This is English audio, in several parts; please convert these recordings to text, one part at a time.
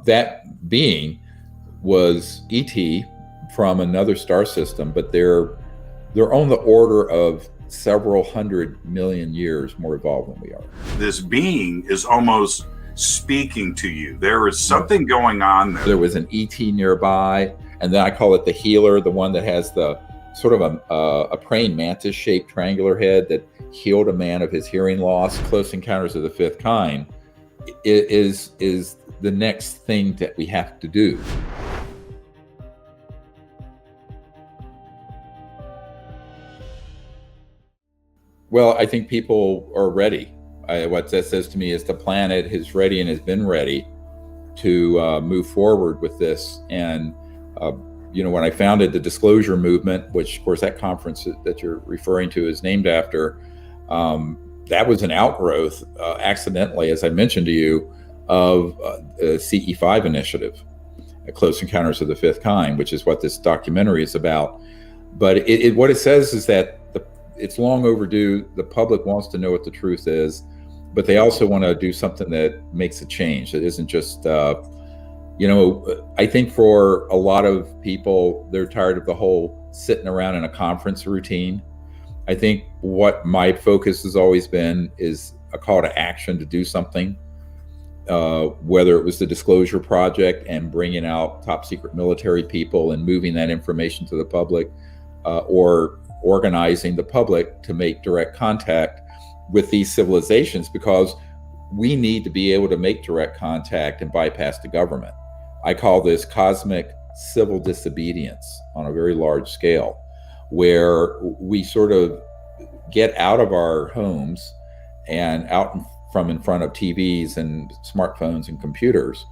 That being was ET from another star system, but they're on the order of several 100 million years more evolved than we are. This being is almost speaking to you. There is something going on there. There was an ET nearby, and then I call it the healer, the one that has the sort of a praying mantis shaped triangular head that healed a man of his hearing loss. Close Encounters of the Fifth Kind is the next thing that we have to do. Well, I think people are ready. What that says to me is the planet is ready and has been ready to move forward with this. And when I founded the Disclosure movement, which of course that conference that you're referring to is named after, that was an outgrowth, accidentally, as I mentioned to you, of the CE5 initiative, Close Encounters of the Fifth Kind, which is what this documentary is about. But what it says is that it's long overdue. The public wants to know what the truth is, but they also want to do something that makes a change. It isn't just, I think for a lot of people, they're tired of the whole sitting around in a conference routine. I think what my focus has always been is a call to action to do something, whether it was the Disclosure Project and bringing out top secret military people and moving that information to the public, or organizing the public to make direct contact with these civilizations, because we need to be able to make direct contact and bypass the government. I call this cosmic civil disobedience on a very large scale, where we sort of get out of our homes and out from in front of TVs and smartphones and computers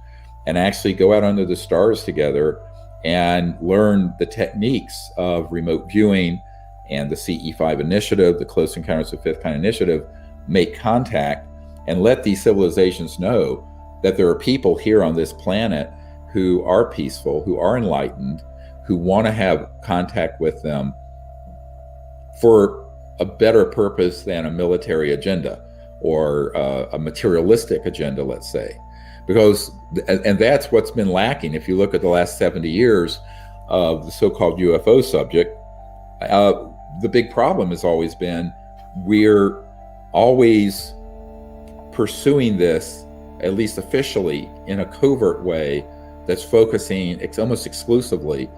and actually go out under the stars together and learn the techniques of remote viewing and the CE5 initiative, the Close Encounters of the Fifth Kind initiative, make contact and let these civilizations know that there are people here on this planet who are peaceful, who are enlightened, who want to have contact with them for a better purpose than a military agenda or a materialistic agenda, let's say. And that's what's been lacking. If you look at the last 70 years of the so-called UFO subject, the big problem has always been we're always pursuing this, at least officially, in a covert way that's focusing almost exclusively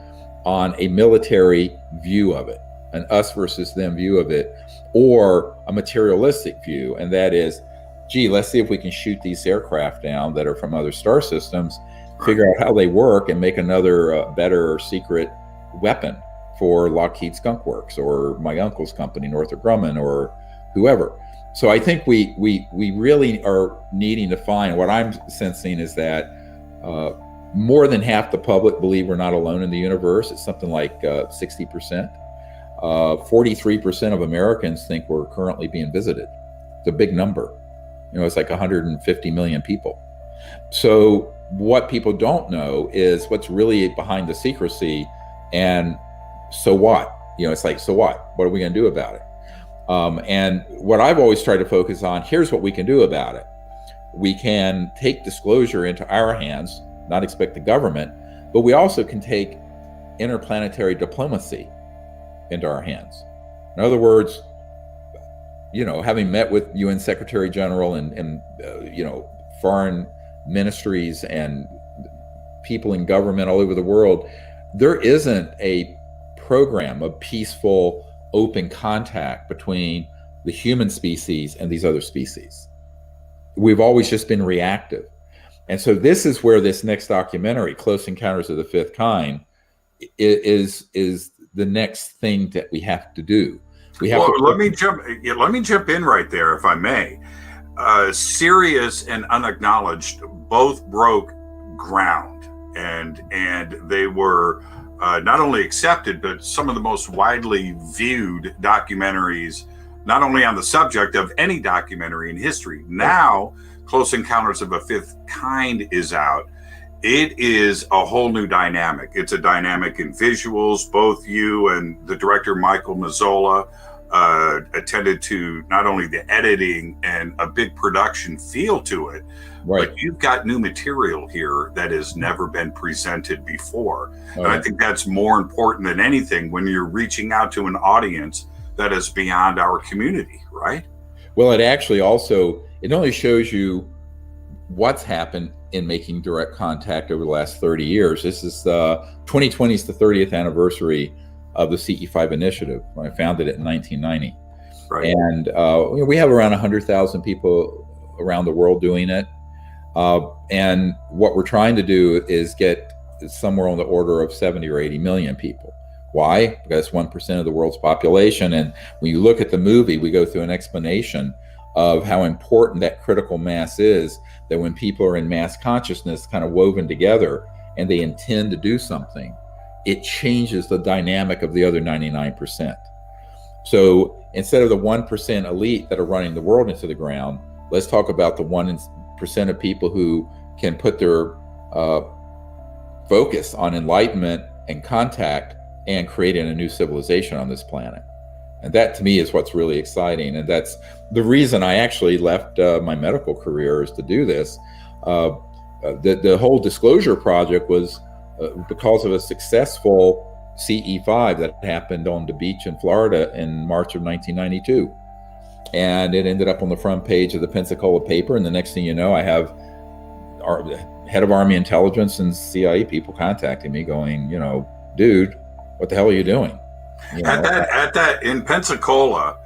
on a military view of it, an us versus them view of it, or a materialistic view. And that is, gee, let's see if we can shoot these aircraft down that are from other star systems, figure out how they work, and make another better secret weapon for Lockheed Skunk Works or my uncle's company, Northrop Grumman, or whoever. So I think we really are needing to find, what I'm sensing is that more than half the public believe we're not alone in the universe. It's something like 60%. 43% of Americans think we're currently being visited. It's a big number. It's like 150 million people. So what people don't know is what's really behind the secrecy, and so what? It's like, so what? What are we going to do about it? And what I've always tried to focus on, here's what we can do about it. We can take disclosure into our hands, not expect the government, but we also can take interplanetary diplomacy into our hands. In other words, having met with UN Secretary General and foreign ministries and people in government all over the world, there isn't a program of peaceful, open contact between the human species and these other species. We've always just been reactive. And so this is where this next documentary, Close Encounters of the Fifth Kind, is the next thing that we have to do. Let me jump in right there, if I may. Sirius and Unacknowledged both broke ground, and they were not only accepted, but some of the most widely viewed documentaries, not only on the subject of any documentary in history. Now, Close Encounters of a Fifth Kind is out. It is a whole new dynamic. It's a dynamic in visuals. Both you and the director, Michael Mazzola, attended to not only the editing and a big production feel to it, Right. but you've got new material here that has never been presented before. Oh, and yeah. I think that's more important than anything when you're reaching out to an audience that is beyond our community, right? Well, it actually also, it not only shows you what's happened in making direct contact over the last 30 years. This is 2020 is the 30th anniversary of the CE5 initiative when I founded it in 1990. Right. And we have around 100,000 people around the world doing it. And what we're trying to do is get somewhere on the order of 70 or 80 million people. Why? Because 1% of the world's population. And when you look at the movie, we go through an explanation of how important that critical mass is, that when people are in mass consciousness kind of woven together and they intend to do something, it changes the dynamic of the other 99%. So instead of the 1% elite that are running the world into the ground, let's talk about the 1% of people who can put their focus on enlightenment and contact and creating a new civilization on this planet. And that to me is what's really exciting. And that's the reason I actually left my medical career, is to do this. The whole disclosure project was because of a successful CE5 that happened on the beach in Florida in March of 1992. And it ended up on the front page of the Pensacola paper. And the next thing you know, I have our head of Army intelligence and CIA people contacting me going, dude, what the hell are you doing? At that in Pensacola,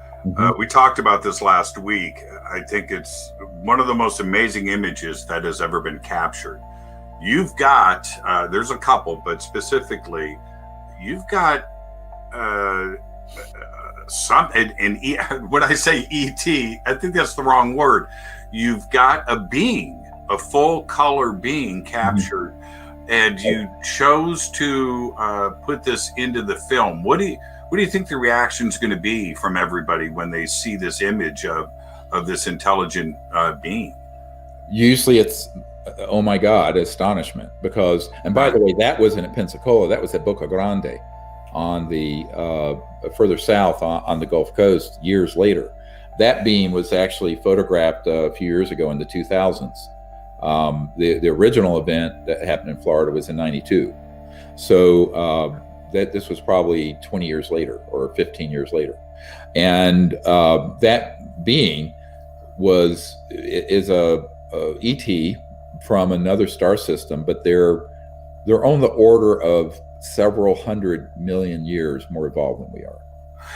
we talked about this last week. I think it's one of the most amazing images that has ever been captured. You've got, there's a couple, but specifically, you've got when I say ET, I think that's the wrong word. You've got a being, a full color being captured, and you chose to put this into the film. What do you think the reaction is going to be from everybody when they see this image of this intelligent being? Usually it's, oh my God, astonishment. Because, and by the way, that wasn't at Pensacola, that was at Boca Grande on the further south on the Gulf Coast years later. That being was actually photographed a few years ago in the 2000s. The original event that happened in Florida was in 92. So that this was probably 20 years later or 15 years later. And that being is a ET from another star system, but they're on the order of several 100 million years more evolved than we are.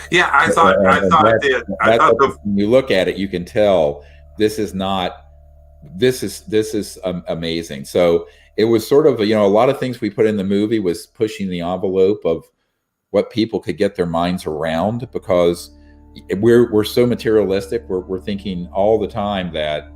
Yeah, I thought when you look at it, you can tell this is amazing. So it was sort of, a lot of things we put in the movie was pushing the envelope of what people could get their minds around, because we're so materialistic. We're thinking all the time that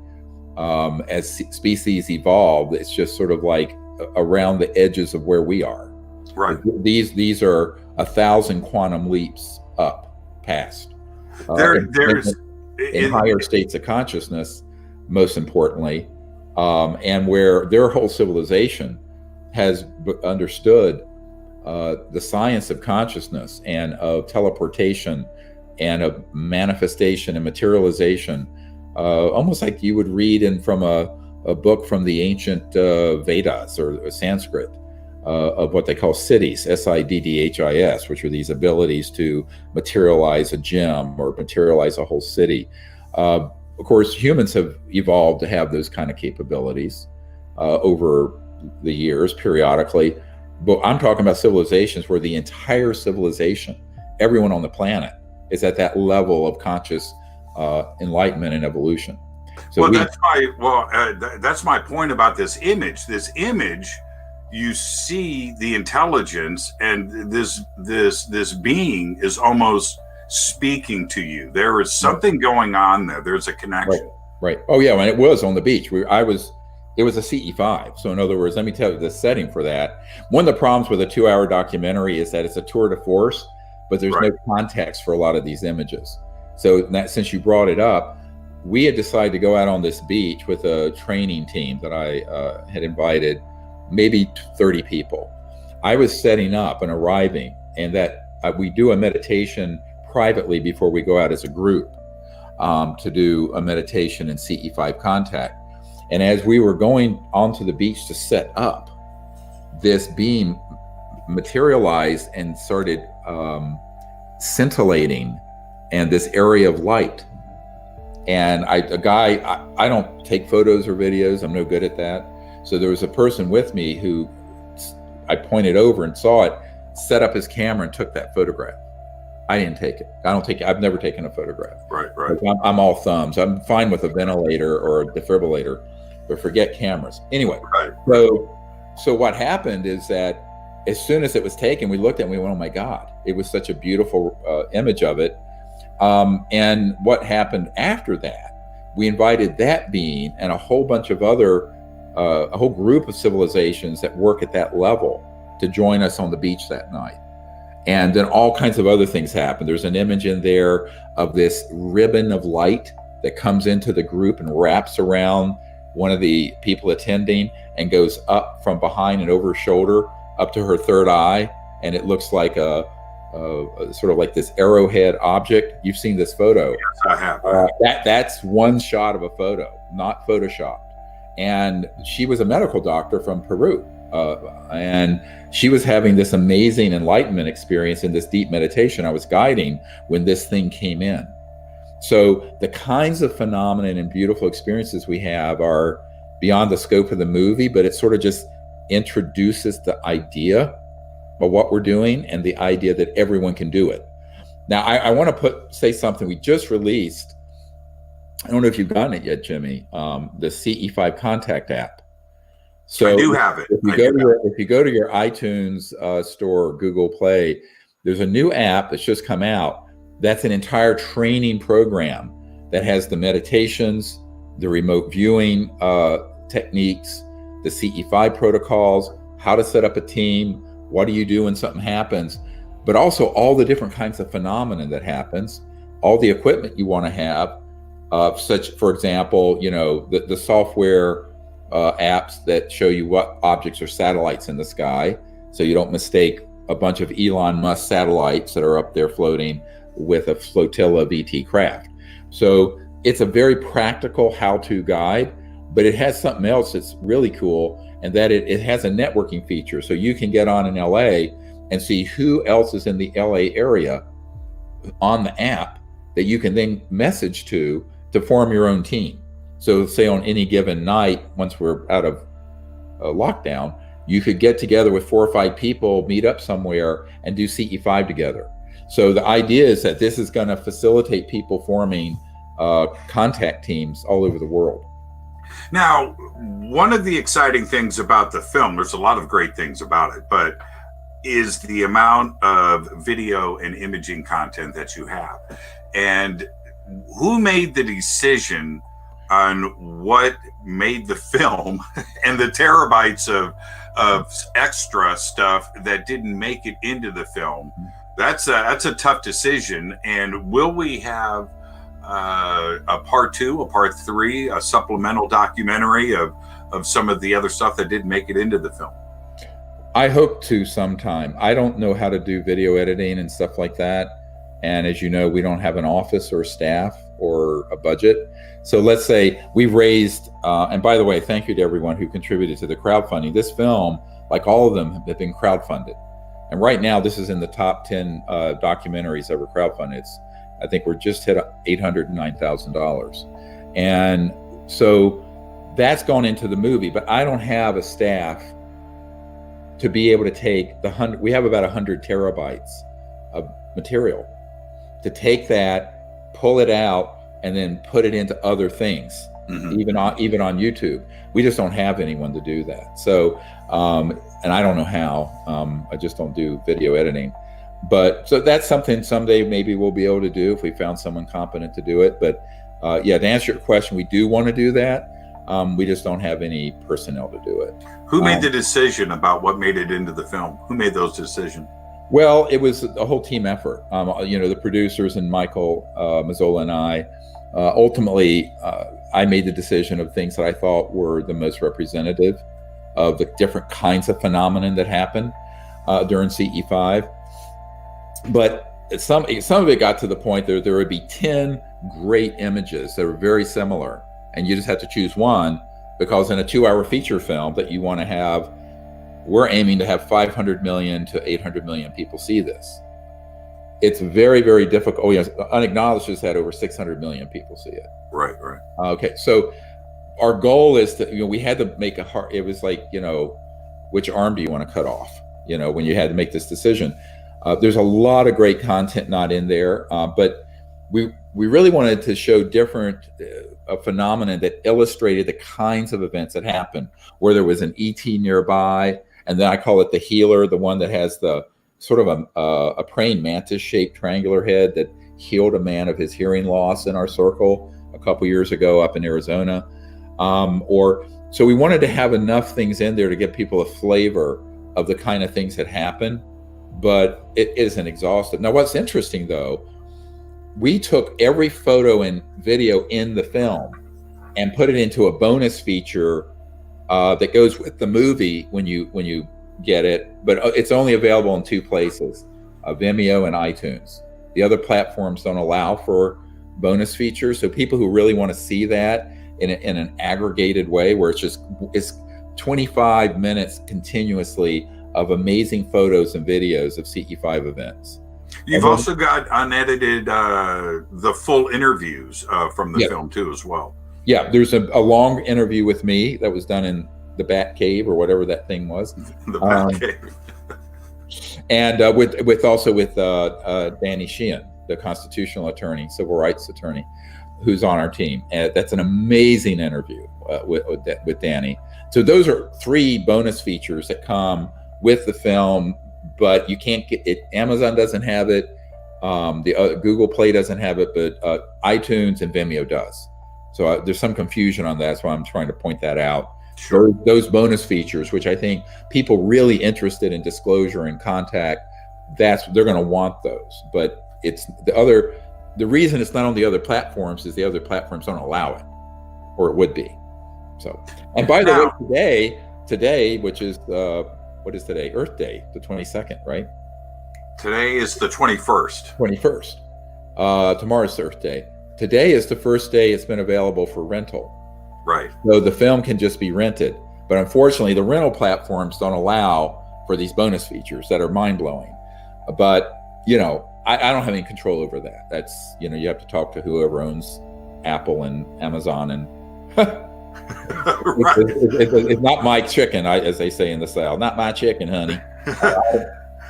as species evolve, it's just sort of like around the edges of where we are. Right. These are 1,000 quantum leaps up past. There's in higher states of consciousness, most importantly, and where their whole civilization has understood the science of consciousness and of teleportation and of manifestation and materialization, almost like you would read from a book from the ancient Vedas or Sanskrit, of what they call siddhis, SIDDHIS, which are these abilities to materialize a gem or materialize a whole city. Of course, humans have evolved to have those kind of capabilities over the years, periodically. But I'm talking about civilizations where the entire civilization, everyone on the planet, is at that level of conscious enlightenment and evolution. So that's my point about this image. This image, you see the intelligence, and this being is almost speaking to you. There is something going on there. There's a connection. Right. Oh yeah, and it was on the beach. It was a CE5. So in other words, let me tell you the setting for that. One of the problems with a 2-hour documentary is that it's a tour de force, but there's no context for a lot of these images. So since you brought it up, we had decided to go out on this beach with a training team that I had invited, maybe 30 people. I was setting up and arriving, and that we do a meditation privately before we go out as a group to do a meditation and CE5 contact. And as we were going onto the beach to set up, this beam materialized and started scintillating, and this area of light. And I don't take photos or videos. I'm no good at that. So there was a person with me who I pointed over and saw it, set up his camera and took that photograph. I didn't take it. I've never taken a photograph. Right. I'm all thumbs. I'm fine with a ventilator or a defibrillator, but forget cameras. Anyway, Right. So what happened is that as soon as it was taken, we looked at it and we went, oh my God, it was such a beautiful image of it. And what happened after that, we invited that being and a whole bunch of other, a whole group of civilizations that work at that level to join us on the beach that night. And then all kinds of other things happen. There's an image in there of this ribbon of light that comes into the group and wraps around one of the people attending and goes up from behind and over her shoulder up to her third eye. And it looks like a sort of like this arrowhead object. You've seen this photo. Yes, I have. That's one shot of a photo, not photoshopped. And she was a medical doctor from Peru. And she was having this amazing enlightenment experience in this deep meditation I was guiding when this thing came in. So the kinds of phenomena and beautiful experiences we have are beyond the scope of the movie, but it sort of just introduces the idea of what we're doing and the idea that everyone can do it. Now, I want to say something we just released. I don't know if you've gotten it yet, Jimmy, the CE5 Contact app. So I do have it. If you go to your iTunes store or Google Play, there's a new app that's just come out. That's an entire training program that has the meditations, the remote viewing techniques, the CE5 protocols, how to set up a team, what do you do when something happens, but also all the different kinds of phenomena that happens, all the equipment you want to have, such, for example, the software apps that show you what objects are satellites in the sky, so you don't mistake a bunch of Elon Musk satellites that are up there floating with a flotilla of ET craft. So it's a very practical how-to guide, but it has something else that's really cool, and that it has a networking feature. So you can get on in LA and see who else is in the LA area on the app that you can then message to form your own team. So say on any given night, once we're out of lockdown, you could get together with 4 or 5 people, meet up somewhere and do CE5 together. So the idea is that this is going to facilitate people forming contact teams all over the world. Now, one of the exciting things about the film, there's a lot of great things about it, but is the amount of video and imaging content that you have. And who made the decision on what made the film and the terabytes of extra stuff that didn't make it into the film? That's a tough decision. And will we have a part 2, a part 3, a supplemental documentary of some of the other stuff that didn't make it into the film? I hope to sometime. I don't know how to do video editing and stuff like that. And as you know, we don't have an office or staff or a budget. So let's say we've raised, and by the way, thank you to everyone who contributed to the crowdfunding. This film, like all of them, have been crowdfunded. And right now, this is in the top 10 documentaries ever crowdfunded. I think we're just hit $809,000. And so that's gone into the movie, but I don't have a staff to be able to take we have about 100 terabytes of material, to take that, pull it out, and then put it into other things, even on YouTube. We just don't have anyone to do that. So, and I don't know how. I just don't do video editing. But so that's something someday maybe we'll be able to do if we found someone competent to do it. But yeah, to answer your question, we do want to do that. We just don't have any personnel to do it. Who made the decision about what made it into the film? Who made those decisions? Well, it was a whole team effort. The producers and Michael Mazzola and I. Ultimately, I made the decision of things that I thought were the most representative of the different kinds of phenomenon that happen during CE5. But some of it got to the point that there would be 10 great images that were very similar, and you just have to choose one, because in a 2-hour feature film that you want to have, we're aiming to have 500 million to 800 million people see this. It's very, very difficult. Oh, yes, Unacknowledged has had over 600 million people see it. Right. Okay, so our goal is to, we had to make it was like, which arm do you want to cut off? When you had to make this decision. There's a lot of great content not in there, but we really wanted to show different a phenomenon that illustrated the kinds of events that happen, where there was an ET nearby, and then I call it the healer, the one that has the sort of a praying mantis shaped triangular head that healed a man of his hearing loss in our circle a couple years ago up in Arizona. So we wanted to have enough things in there to give people a flavor of the kind of things that happen, but it isn't exhaustive. Now, what's interesting though, we took every photo and video in the film and put it into a bonus feature that goes with the movie when you get it, but it's only available in 2 places, Vimeo and iTunes. The other platforms don't allow for bonus features, so people who really want to see that in an aggregated way, where it's 25 minutes continuously of amazing photos and videos of CE5 events. You've also got unedited the full interviews from the film too, as well. Yeah, there's a long interview with me that was done in the Bat Cave or whatever that thing was. The Bat Cave. And with Danny Sheehan, the constitutional attorney, civil rights attorney, who's on our team. And that's an amazing interview with Danny. So those are 3 bonus features that come with the film, but you can't get it. Amazon doesn't have it. The Google Play doesn't have it, but iTunes and Vimeo does. So there's some confusion on that. That's why I'm trying to point that out. Sure. Those bonus features, which I think people really interested in disclosure and contact, they're going to want those. But it's the reason it's not on the other platforms is the other platforms don't allow it, or it would be. So, and by the way, today, which is what is today? Earth Day, the 22nd, right? Today is the 21st. 21st. Tomorrow's Earth Day. Today is the first day it's been available for rental. Right. So the film can just be rented. But unfortunately, the rental platforms don't allow for these bonus features that are mind-blowing. But, I don't have any control over that. That's, you have to talk to whoever owns Apple and Amazon. And right. It's not my chicken, as they say in the South. Not my chicken, honey.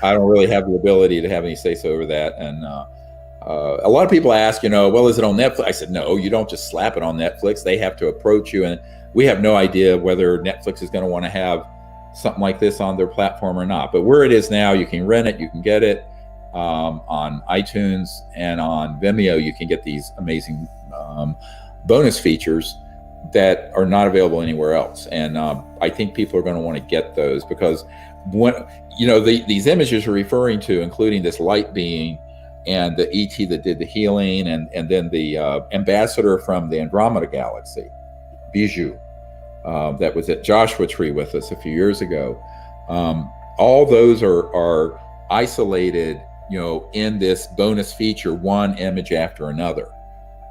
I don't really have the ability to have any say-so over that. And a lot of people ask, well, is it on Netflix? I said, no, you don't just slap it on Netflix. They have to approach you. And we have no idea whether Netflix is going to want to have something like this on their platform or not. But where it is now, you can rent it, you can get it on iTunes, and on Vimeo, you can get these amazing bonus features that are not available anywhere else. And I think people are going to want to get those, because these images you're referring to, including this light being and the ET that did the healing, and then the ambassador from the Andromeda Galaxy, Bijou, that was at Joshua Tree with us a few years ago. All those are isolated, in this bonus feature, one image after another,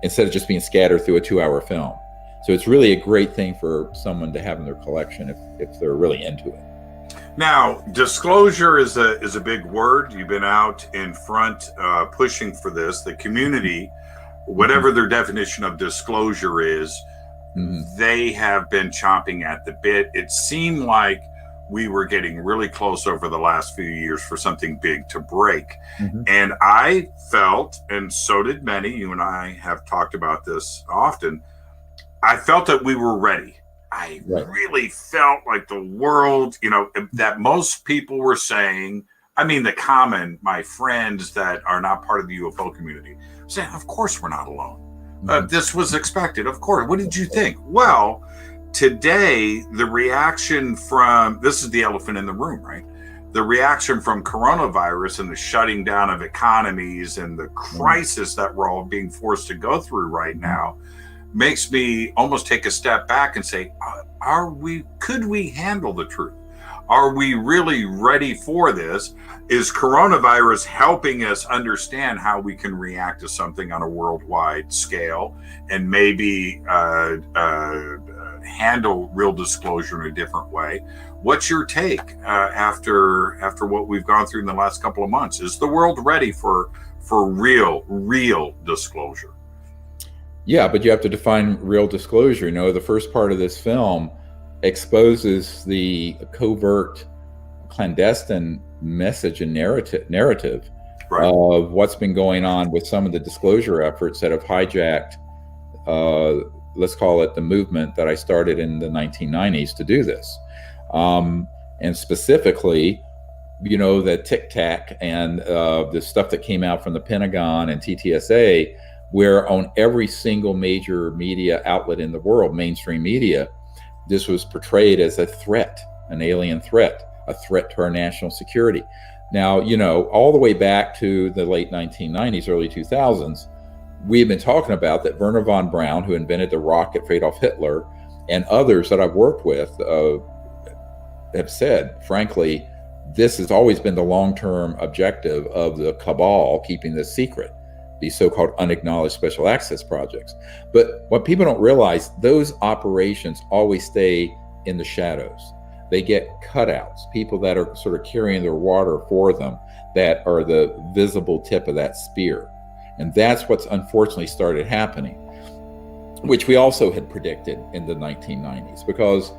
instead of just being scattered through a 2-hour film. So it's really a great thing for someone to have in their collection if they're really into it. Now, disclosure is a big word. You've been out in front pushing for this. The community, whatever their definition of disclosure is, they have been chomping at the bit. It seemed like we were getting really close over the last few years for something big to break. And I felt, and so did many, you and I have talked about this often, I felt that we were ready. I really felt like the world, that most people were saying, my friends that are not part of the UFO community, saying, of course we're not alone. This was expected, of course. What did you think? Well, today, the reaction from, this is the elephant in the room, right? The reaction from coronavirus and the shutting down of economies and the crisis that we're all being forced to go through right now makes me almost take a step back and say, could we handle the truth? Are we really ready for this? Is coronavirus helping us understand how we can react to something on a worldwide scale and maybe handle real disclosure in a different way? What's your take after what we've gone through in the last couple of months? Is the world ready for real disclosure? Yeah, but you have to define real disclosure. The first part of this film exposes the covert, clandestine message and narrative Right. of what's been going on with some of the disclosure efforts that have hijacked, let's call it the movement that I started in the 1990s to do this. And specifically, the Tic Tac and the stuff that came out from the Pentagon and TTSA, where on every single major media outlet in the world, mainstream media, this was portrayed as a threat, an alien threat, a threat to our national security. Now, all the way back to the late 1990s, early 2000s, we've been talking about that Werner von Braun, who invented the rocket for Adolf Hitler, and others that I've worked with have said, frankly, this has always been the long-term objective of the cabal, keeping this secret, these so-called unacknowledged special access projects. But what people don't realize, those operations always stay in the shadows. They get cutouts, people that are sort of carrying their water for them, that are the visible tip of that spear. And that's what's unfortunately started happening, which we also had predicted in the 1990s. Because,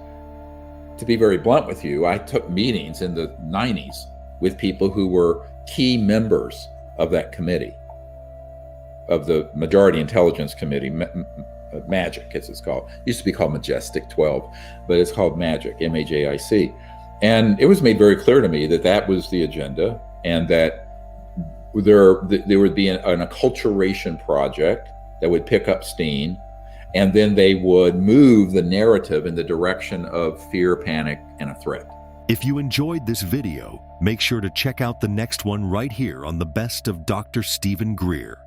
to be very blunt with you, I took meetings in the 90s with people who were key members of that committee, of the Majority Intelligence Committee, MAGIC as it's called. It used to be called Majestic 12, but it's called MAGIC, MAJIC. And it was made very clear to me that that was the agenda, and that there would be an acculturation project that would pick up steam, and then they would move the narrative in the direction of fear, panic, and a threat. If you enjoyed this video, make sure to check out the next one right here on the Best of Dr. Stephen Greer.